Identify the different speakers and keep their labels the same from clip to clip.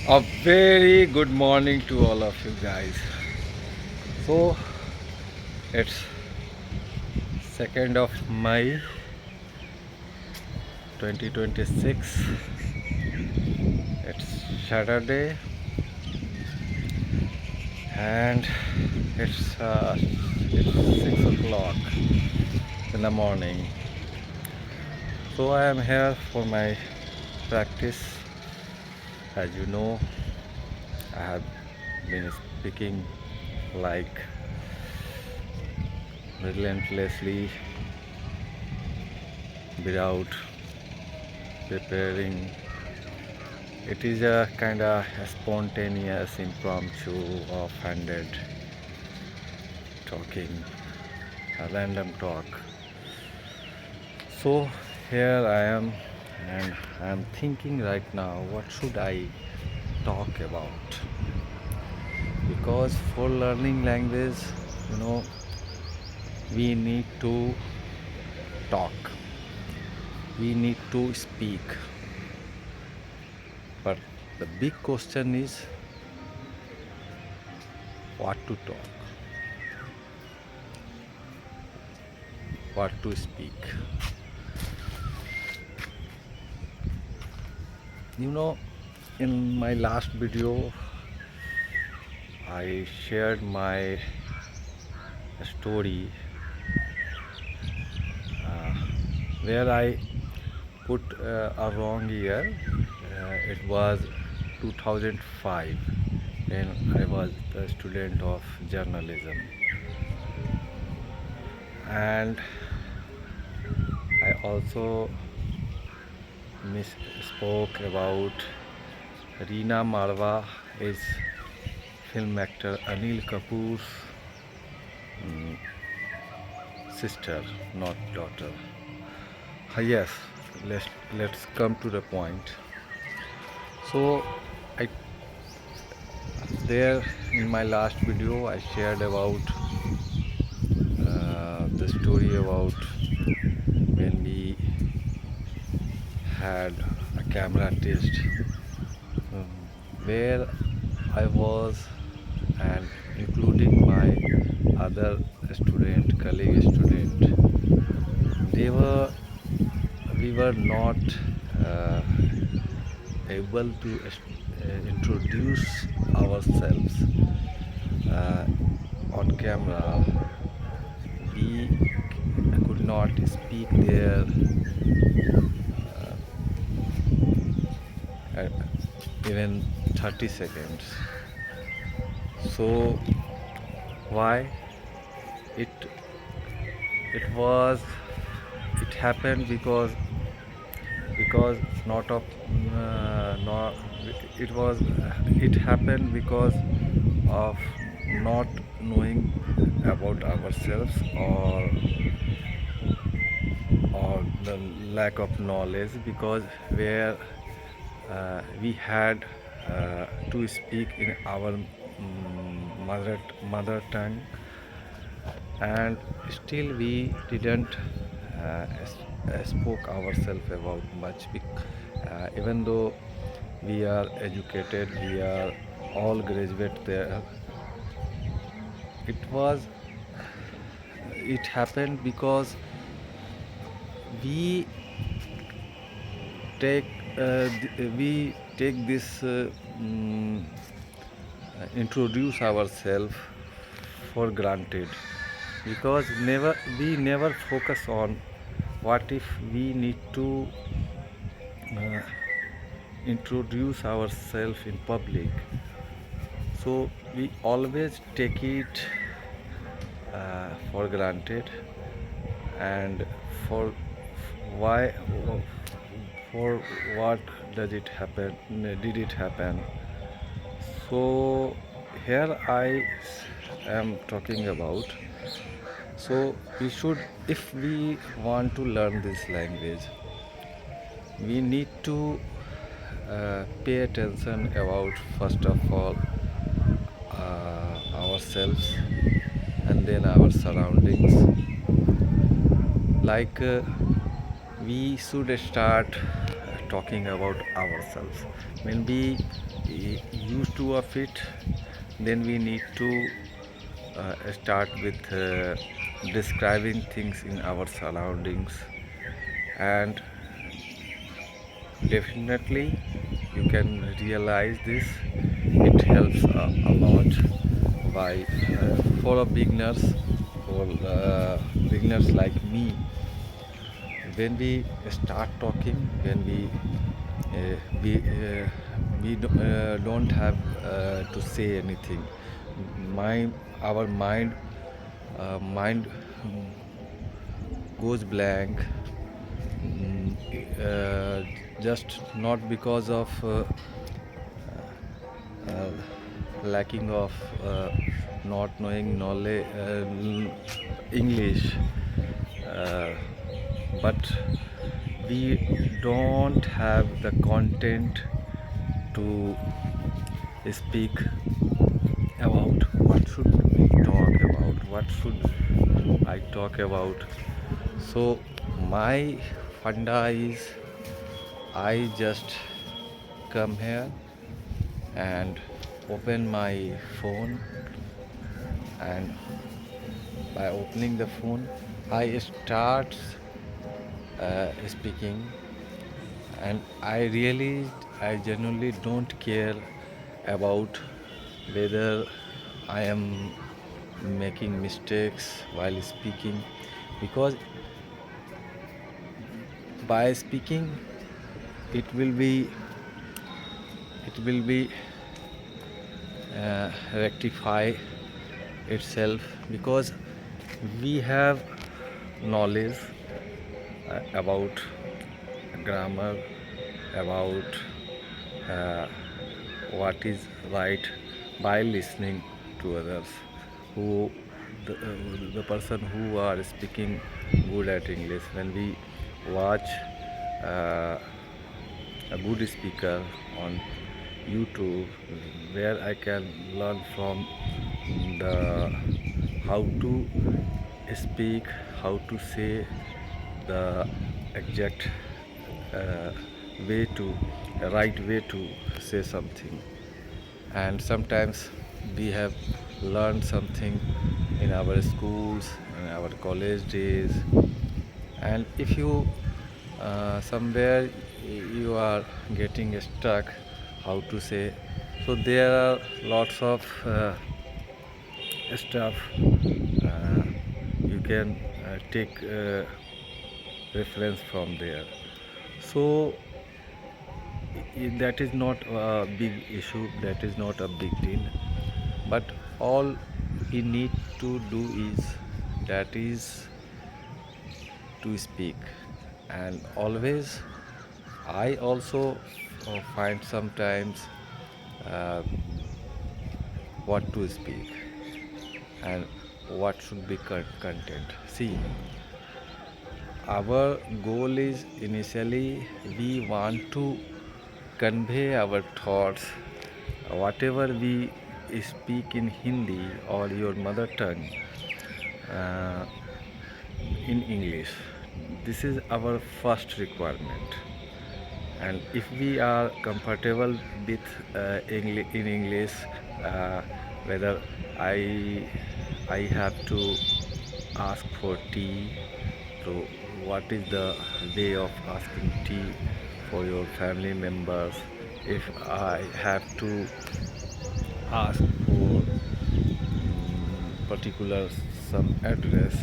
Speaker 1: A very good morning to all of you guys. So it's 2nd of May 2026. It's Saturday and it's 6 o'clock in the morning. So I am here for my practice. As you know, I have been speaking like relentlessly without preparing. It is a kind of spontaneous, impromptu, offhanded talking, a random talk. So here I am, and I am thinking right now what should I talk about? Because for learning language, you know, we need to talk, we need to speak. But the big question is what to talk, what to speak. You know, in my last video, I shared my story uh, where I put a wrong year. It was 2005 when I was a student of journalism, and I also misspoke about Reena Marwa is film actor Anil Kapoor's sister, not daughter. Yes, let's come to the point. So, I there in my last video I shared about the story about when we had a camera test um, where I was and including my other colleague student, they were we were not uh, able to introduce ourselves uh, on camera. We could not speak there uh, even 30 seconds. So why it it was it happened because not of not it was it happened because of not knowing about ourselves, or the lack of knowledge, because where we had to speak in our mother tongue, and still we didn't spoke ourselves about much, even though we are educated, we are all graduate there. It was it happened because we take we take this introduce ourselves for granted, because we never focus on what if we need to uh, introduce ourselves in public. So we always take it for granted, and for why for what does it happen did it happen. So here I am talking about, so we should, if we want to learn this language, we need to pay attention about, first of all, ourselves, and then our surroundings. Like we should start talking about ourselves when we used to of it, then we need to start with describing things in our surroundings, and definitely you can realize this. It helps a lot by for a beginners, for beginners like me. When we start talking, when uh, we uh, don't have to say anything, our mind goes blank. Just not because of uh, lacking of not knowing knowledge English, uh, but we don't have the content to speak about. What should we talk about? What should I talk about? So my funda is, I just come here and open my phone, and by opening the phone I start speaking. And I genuinely don't care about whether I am making mistakes while speaking, because by speaking it will be rectify itself, because we have knowledge about grammar, about uh, what is right, by listening to others, who the person who are speaking good at English. When we watch uh, a good speaker on YouTube, where I can learn from the how to speak, how to say the exact uh, way to right way to say something. And sometimes we have learned something in our schools, in our college days, and if you somewhere you are getting stuck how to say, so there are lots of stuff you can take reference from there. So that is not a big issue, that is not a big deal, but all we need to do is, that is to speak. And always I also find sometimes uh, what to speak and what should be content. See, our goal is, initially we want to convey our thoughts, whatever we speak in Hindi or your mother tongue, uh, in English. This is our first requirement. And if we are comfortable with in English, uh, whether I I have to ask for tea, so what is the way of asking tea for your family members? If I have to ask for particular some address,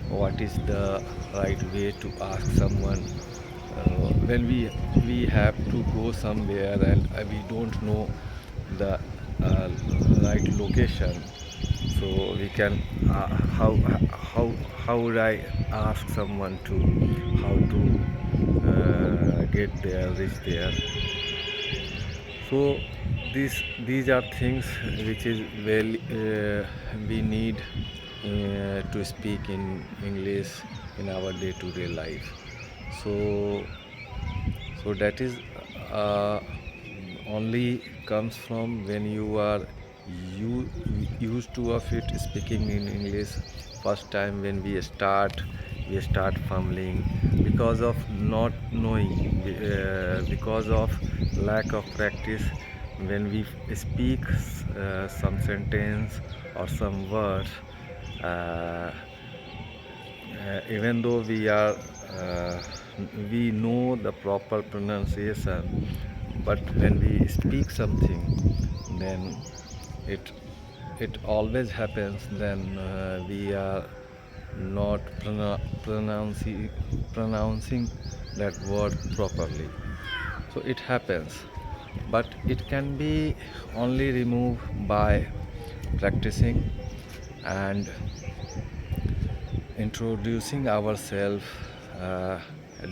Speaker 1: what is the right way to ask someone when we have to go somewhere and we don't know the right location? So we can how how would I ask someone to how to get there, reach there? So these are things which is well we need to speak in English in our day-to-day life. So that is uh, only comes from when you are you used to of it speaking in English. First time when we start fumbling because of not knowing, because of lack of practice. when we speak some sentence or some words, uh, even though uh, we know the proper pronunciation, but when we speak something, then it it always happens. Then we are not pronouncing that word properly. So it happens, but it can be only removed by practicing and introducing ourselves, uh,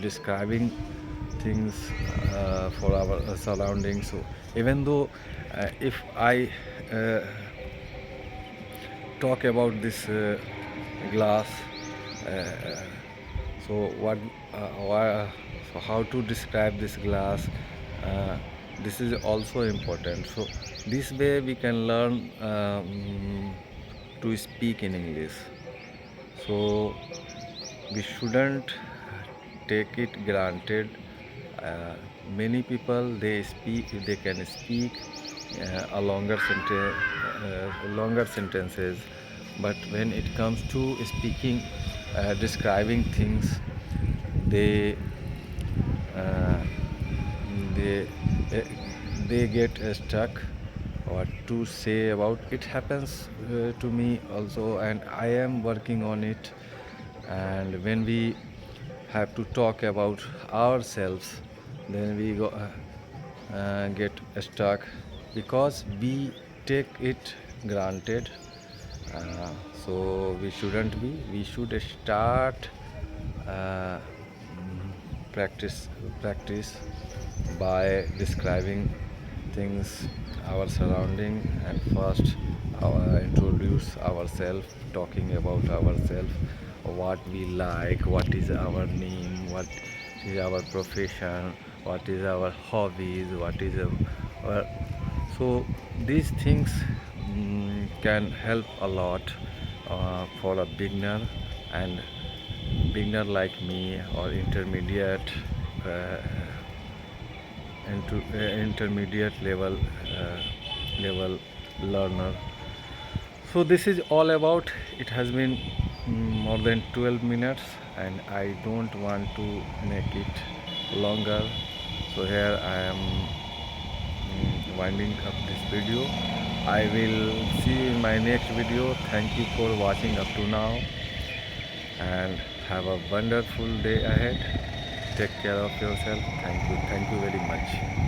Speaker 1: describing things for our surroundings. So even though if I uh, talk about this glass, uh, so what so how to describe this glass, uh, this is also important. So this way we can learn to speak in English. So we shouldn't take it granted. uh, Many people, they can speak longer sentences, but when it comes to speaking, describing things, they uh, they eh, they get stuck what to say about it. Happens to me also, and I am working on it. And when we have to talk about ourselves, then we get stuck because we take it granted. So we shouldn't be. We should start uh, practice practice by describing things, our surrounding, and first introduce ourselves, talking about ourselves, what we like, what is our name, what is our profession, what is our hobbies, what is our, so these things can help a lot for a beginner, and beginner like me, or intermediate uh, intermediate level learner. So this is all about. It has been more than 12 minutes, and I don't want to make it longer. So here I am winding up this video. I will see you in my next video. Thank you for watching up to now, and have a wonderful day ahead. Take care of yourself. Thank you very much.